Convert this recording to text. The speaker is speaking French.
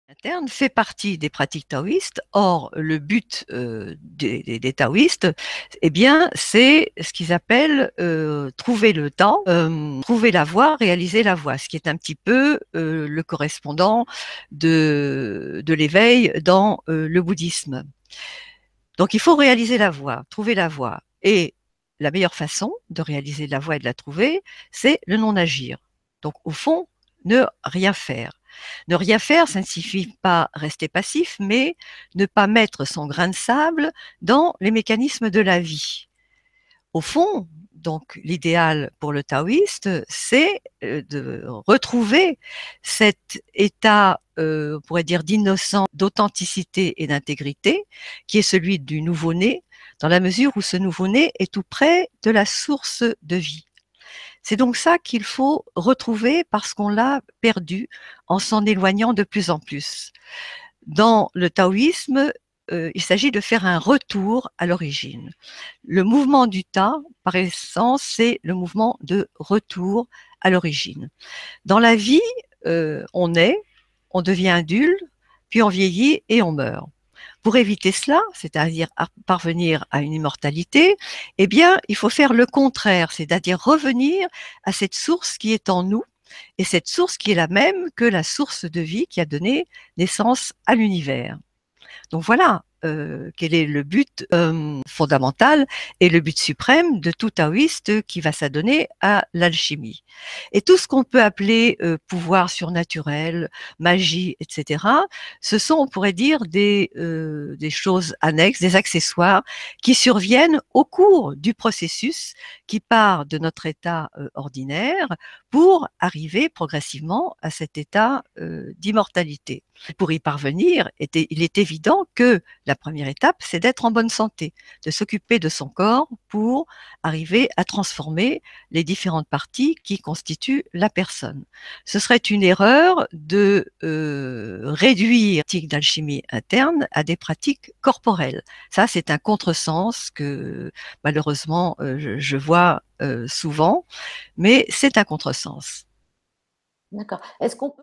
Interne fait partie des pratiques taoïstes. Or, le but des taoïstes, eh bien, c'est ce qu'ils appellent trouver le Tao, trouver la voie, réaliser la voie, ce qui est un petit peu le correspondant de l'éveil dans le bouddhisme. Donc, il faut réaliser la voie, trouver la voie. Et la meilleure façon de réaliser la voie et de la trouver, c'est le non-agir. Donc, au fond, ne rien faire. Ne rien faire, ça ne signifie pas rester passif, mais ne pas mettre son grain de sable dans les mécanismes de la vie. Au fond, donc l'idéal pour le taoïste, c'est de retrouver cet état, on pourrait dire, d'innocence, d'authenticité et d'intégrité, qui est celui du nouveau-né, dans la mesure où ce nouveau-né est tout près de la source de vie. C'est donc ça qu'il faut retrouver parce qu'on l'a perdu en s'en éloignant de plus en plus. Dans le taoïsme, il s'agit de faire un retour à l'origine. Le mouvement du Ta, par essence, c'est le mouvement de retour à l'origine. Dans la vie, on naît, on devient adulte, puis on vieillit et on meurt. Pour éviter cela, c'est-à-dire parvenir à une immortalité, eh bien, il faut faire le contraire, c'est-à-dire revenir à cette source qui est en nous, et cette source qui est la même que la source de vie qui a donné naissance à l'univers. Donc voilà, quel est le but fondamental et le but suprême de tout taoïste qui va s'adonner à l'alchimie. Et tout ce qu'on peut appeler pouvoir surnaturel, magie, etc., ce sont, on pourrait dire, des choses annexes, des accessoires qui surviennent au cours du processus qui part de notre état ordinaire pour arriver progressivement à cet état d'immortalité. Pour y parvenir, il est évident que la première étape, c'est d'être en bonne santé, de s'occuper de son corps pour arriver à transformer les différentes parties qui constituent la personne. Ce serait une erreur de réduire les pratiques d'alchimie interne à des pratiques corporelles. Ça, c'est un contresens que malheureusement je vois souvent, mais c'est un contresens. D'accord. Est-ce qu'on